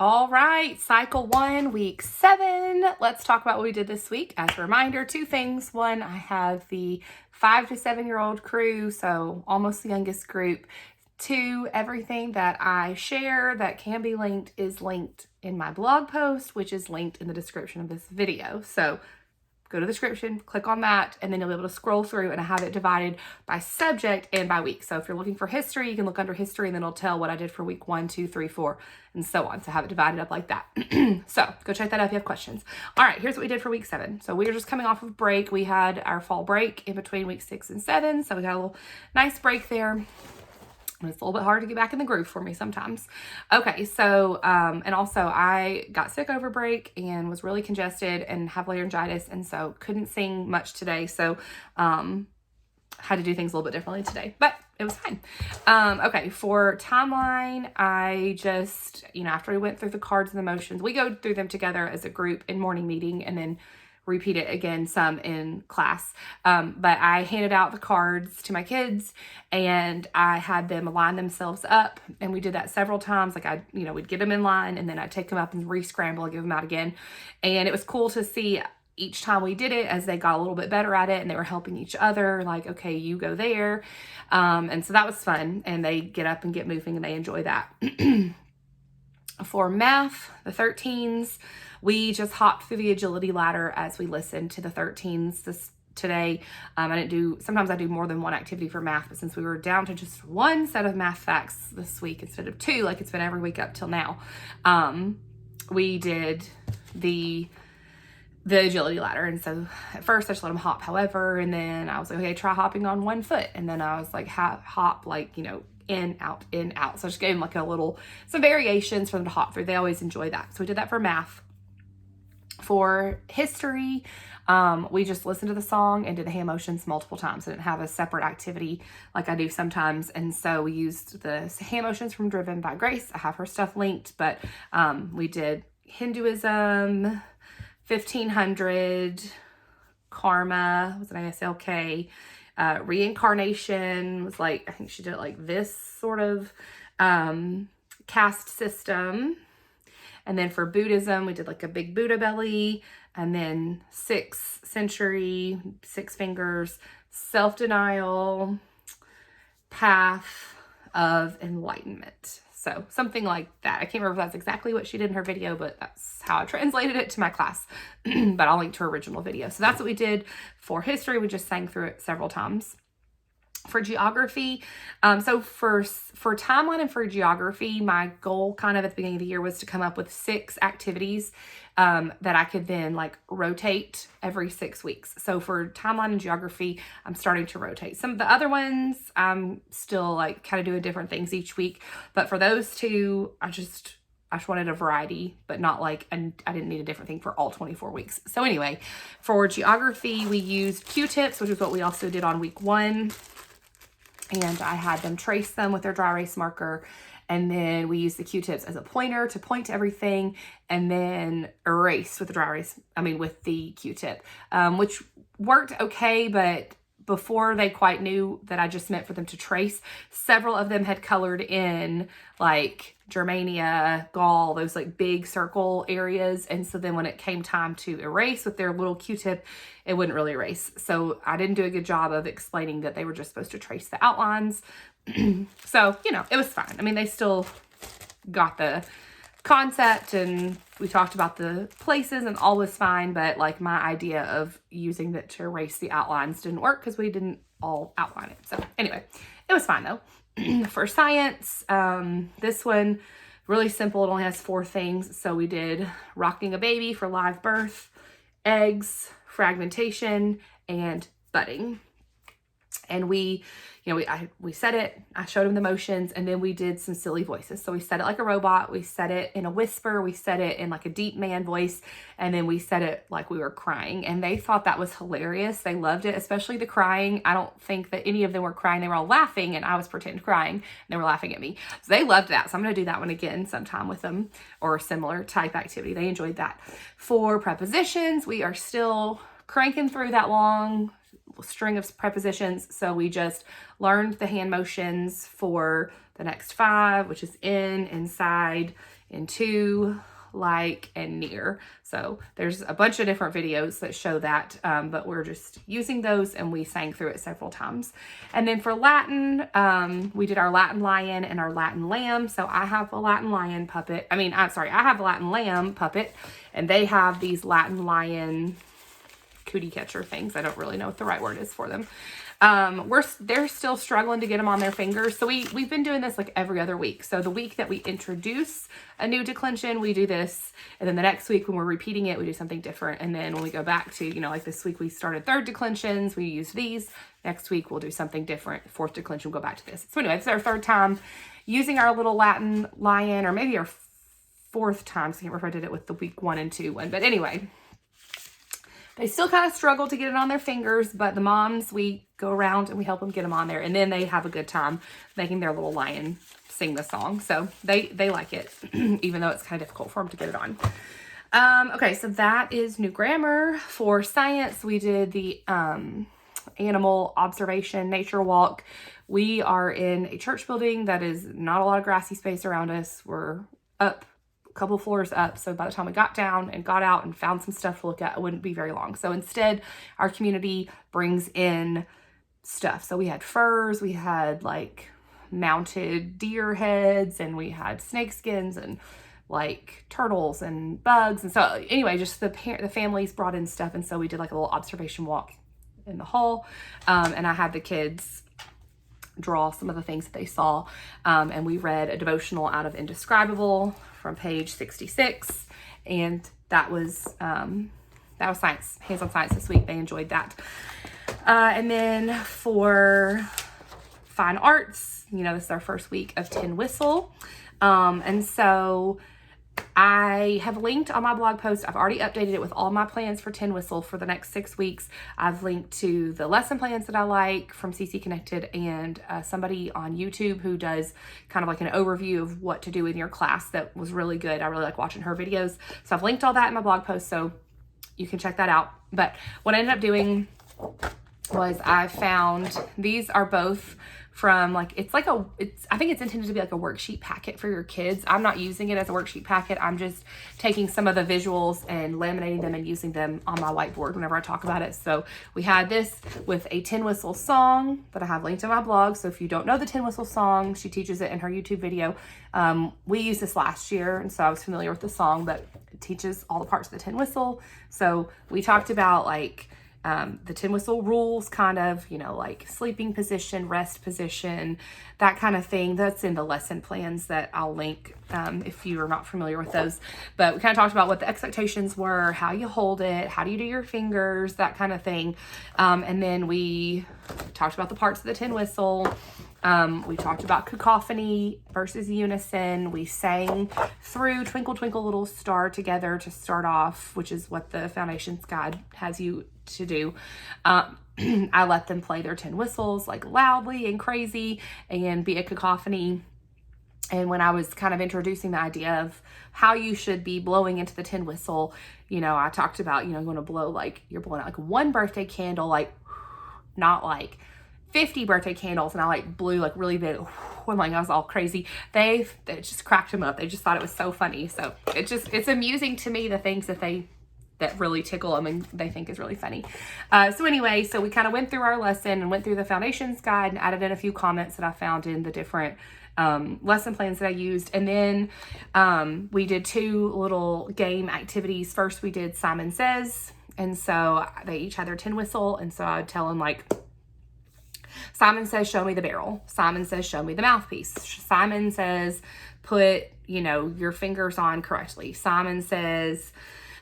All right, cycle 1, week 7. Let's talk about what we did this week. As a reminder, 2 things. 1, I have the 5 to 7-year-old crew, so almost the youngest group. 2, everything that I share that can be linked is linked in my blog post, which is linked in the description of this video. So go to the description, click on that, and then you'll be able to scroll through, and I have it divided by subject and by week. So if you're looking for history, you can look under history, and then it'll tell what I did for week 1, 2, 3, 4, and so on. So have it divided up like that. So go check that out if you have questions. All right, here's what we did for week 7. So we were just coming off of break. We had our fall break in between week 6 and 7. So we got a little nice break there. It's a little bit hard to get back in the groove for me sometimes. Okay, so, and also I got sick over break and was really congested and have laryngitis, and so couldn't sing much today. So, had to do things a little bit differently today, but it was fine. Okay, for timeline, I just, after we went through the cards and the motions, we go through them together as a group in morning meeting and then repeat it again some in class. But I handed out the cards to my kids and I had them line themselves up, and we did that several times. Like we'd get them in line and then I'd take them up and re-scramble and give them out again. And it was cool to see each time we did it as they got a little bit better at it and they were helping each other, like, okay, you go there. And so that was fun, and they get up and get moving and they enjoy that. For math, the 13s, we just hopped through the agility ladder as we listened to the 13s today. Sometimes I do more than one activity for math, but since we were down to just one set of math facts this week instead of 2, like it's been every week up till now, we did the agility ladder. And so at first I just let them hop however, and then I was like, okay, try hopping on 1 foot. And then I was like, hop like, in, out, in, out. So I just gave them like some variations for them to hop through. They always enjoy that. So we did that for math. For history, we just listened to the song and did the hand motions multiple times. I didn't have a separate activity like I do sometimes. And so we used the hand motions from Driven by Grace. I have her stuff linked, but we did Hinduism, 1500, karma, was an ASLK, reincarnation was like, I think she did it like this sort of, caste system. And then for Buddhism, we did like a big Buddha belly, and then 6th century, 6 fingers, self-denial, path of enlightenment. So something like that. I can't remember if that's exactly what she did in her video, but that's how I translated it to my class. But I'll link to her original video. So that's what we did for history. We just sang through it several times. For geography, so for timeline and for geography, my goal kind of at the beginning of the year was to come up with 6 activities that I could then like rotate every 6 weeks. So for timeline and geography, I'm starting to rotate. Some of the other ones, I'm still like kind of doing different things each week. But for those 2, I just wanted a variety, but not like, and I didn't need a different thing for all 24 weeks. So anyway, for geography, we used Q-tips, which is what we also did on week 1. And I had them trace them with their dry erase marker. And then we used the Q-tips as a pointer to point to everything, and then erase with with the Q-tip, which worked okay, but before they quite knew that I just meant for them to trace, several of them had colored in like Germania, Gaul, those like big circle areas. And so then when it came time to erase with their little Q-tip, it wouldn't really erase. So I didn't do a good job of explaining that they were just supposed to trace the outlines. So, it was fine. They still got the concept, and we talked about the places and all was fine, but like my idea of using that to erase the outlines didn't work because we didn't all outline it. So anyway, it was fine though. For science, this one, really simple. It only has 4 things. So we did rocking a baby for live birth, eggs, fragmentation, and budding. And we said it, I showed them the motions, and then we did some silly voices. So we said it like a robot, we said it in a whisper, we said it in like a deep man voice, and then we said it like we were crying. And they thought that was hilarious. They loved it, especially the crying. I don't think that any of them were crying. They were all laughing, and I was pretend crying, and they were laughing at me. So they loved that. So I'm going to do that one again sometime with them, or a similar type activity. They enjoyed that. For prepositions, we are still cranking through that long string of prepositions. So we just learned the hand motions for the next 5, which is in, inside, into, like, and near. So there's a bunch of different videos that show that, but we're just using those, and we sang through it several times. And then for Latin, we did our Latin lion and our Latin lamb. So I have a Latin lion puppet. I have a Latin lamb puppet, and they have these Latin lion cootie catcher things. I don't really know what the right word is for them. They're still struggling to get them on their fingers. So we've been doing this like every other week. So the week that we introduce a new declension, we do this. And then the next week when we're repeating it, we do something different. And then when we go back to, like this week we started third declensions, we use these. Next week we'll do something different. Fourth declension, we'll go back to this. So anyway, it's our third time using our little Latin lion, or maybe our fourth time. So I can't remember if I did it with the week 1 and 2 one. But anyway, they still kind of struggle to get it on their fingers, but the moms, we go around and we help them get them on there. And then they have a good time making their little lion sing the song. So they like it, even though it's kind of difficult for them to get it on. Okay, so that is new grammar. For science, we did the animal observation nature walk. We are in a church building that is not a lot of grassy space around us. We're up a couple floors up, so by the time we got down and got out and found some stuff to look at, it wouldn't be very long. So instead, our community brings in stuff. So we had furs, we had like mounted deer heads, and we had snake skins and like turtles and bugs. And so anyway, just the families brought in stuff, and so we did like a little observation walk in the hall, and I had the kids draw some of the things that they saw, and we read a devotional out of Indescribable from page 66, and that was science, hands-on science this week. They enjoyed that. And then for fine arts, this is our first week of Tin Whistle, and so I have linked on my blog post. I've already updated it with all my plans for Tin Whistle for the next 6 weeks. I've linked to the lesson plans that I like from CC Connected, and somebody on YouTube who does kind of like an overview of what to do in your class that was really good. I really like watching her videos. So I've linked all that in my blog post, so you can check that out. But what I ended up doing was I found these are both from I think it's intended to be like a worksheet packet for your kids. I'm not using it as a worksheet packet. I'm just taking some of the visuals and laminating them and using them on my whiteboard whenever I talk about it. So we had this with a Tin Whistle song that I have linked in my blog. So if you don't know the Tin Whistle song, she teaches it in her YouTube video. We used this last year, and so I was familiar with the song, but it teaches all the parts of the tin whistle. So we talked about the tin whistle rules, kind of, like sleeping position, rest position, that kind of thing. That's in the lesson plans that I'll link if you are not familiar with those. But we kind of talked about what the expectations were, how you hold it, how do you do your fingers, that kind of thing. And then we talked about the parts of the tin whistle. We talked about cacophony versus unison. We sang through Twinkle Twinkle Little Star together to start off, which is what the Foundations Guide has you to do. I let them play their tin whistles like loudly and crazy and be a cacophony. And when I was kind of introducing the idea of how you should be blowing into the tin whistle, I talked about, you want to blow you're blowing out like one birthday candle, not like 50 birthday candles, and I blew really big when I was all crazy. They just cracked them up. They just thought it was so funny. So it's amusing to me, the things that really tickle them and they think is really funny. So anyway, so we kind of went through our lesson and went through the Foundations Guide and added in a few comments that I found in the different lesson plans that I used. And then we did 2 little game activities. First, we did Simon Says. And so they each had their tin whistle. And so I would tell them Simon says, show me the barrel. Simon says, show me the mouthpiece. Simon says, put, your fingers on correctly. Simon says,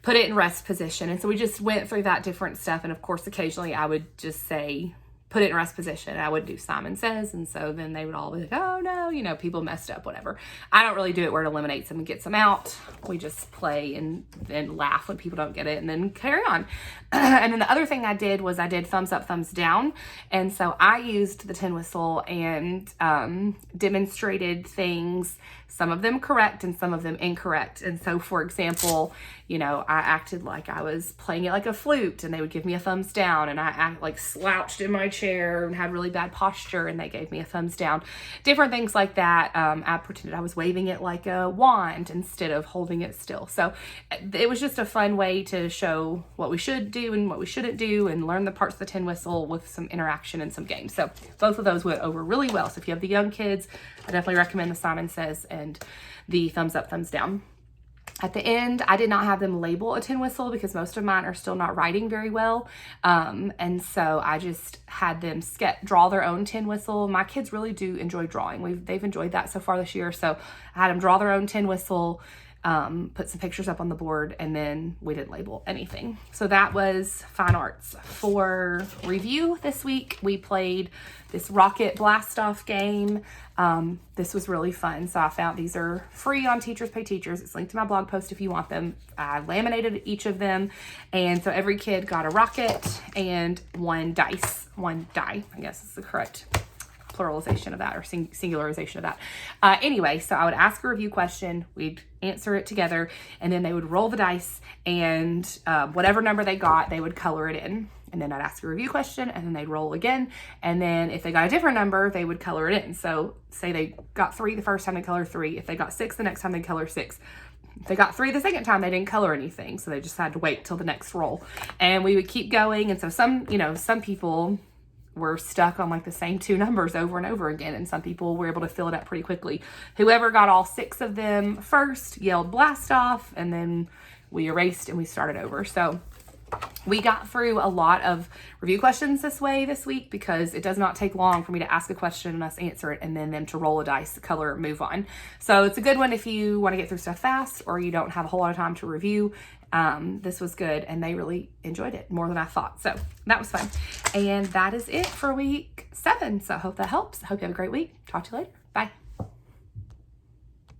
put it in rest position. And so we just went through that different stuff. And of course, occasionally I would just say, put it in rest position. I would do Simon Says. And so then they would all be like, oh no, people messed up, whatever. I don't really do it where it eliminates them and gets them out. We just play and then laugh when people don't get it and then carry on. And then the other thing I did was I did thumbs up, thumbs down. And so I used the tin whistle and demonstrated things some of them correct and some of them incorrect. And so, for example, you know, I acted like I was playing it like a flute and they would give me a thumbs down, and I like slouched in my chair and had really bad posture and they gave me a thumbs down. Different things like that. I pretended I was waving it like a wand instead of holding it still. So it was just a fun way to show what we should do and what we shouldn't do, and learn the parts of the tin whistle with some interaction and some games. So both of those went over really well. So if you have the young kids, I definitely recommend the Simon Says and the thumbs up, thumbs down. At the end, I did not have them label a tin whistle because most of mine are still not writing very well. And so I just had them draw their own tin whistle. My kids really do enjoy drawing. They've enjoyed that so far this year. So I had them draw their own tin whistle, put some pictures up on the board, and then we didn't label anything. So that was fine arts. For review this week, we played this rocket blast off game. This was really fun. So I found these are free on Teachers Pay Teachers. It's linked to my blog post if you want them. I laminated each of them. And so every kid got a rocket and one die, I guess is the correct pluralization of that, or singularization of that. Anyway, so I would ask a review question, we'd answer it together, and then they would roll the dice, and whatever number they got, they would color it in. And then I'd ask a review question, and then they'd roll again. And then if they got a different number, they would color it in. So say they got 3 the first time, they color 3. If they got 6 the next time, they color 6. If they got 3 the second time, they didn't color anything. So they just had to wait till the next roll. And we would keep going. And so some people were stuck on like the same 2 numbers over and over again, and some people were able to fill it up pretty quickly. Whoever got all 6 of them first yelled blast off, and then we erased and we started over. So we got through a lot of review questions this week because it does not take long for me to ask a question and us answer it, and then them to roll a dice, color, move on. So it's a good one if you want to get through stuff fast or you don't have a whole lot of time to review. This was good, and they really enjoyed it more than I thought. So that was fun. And that is it for week 7. So I hope that helps. I hope you have a great week. Talk to you later.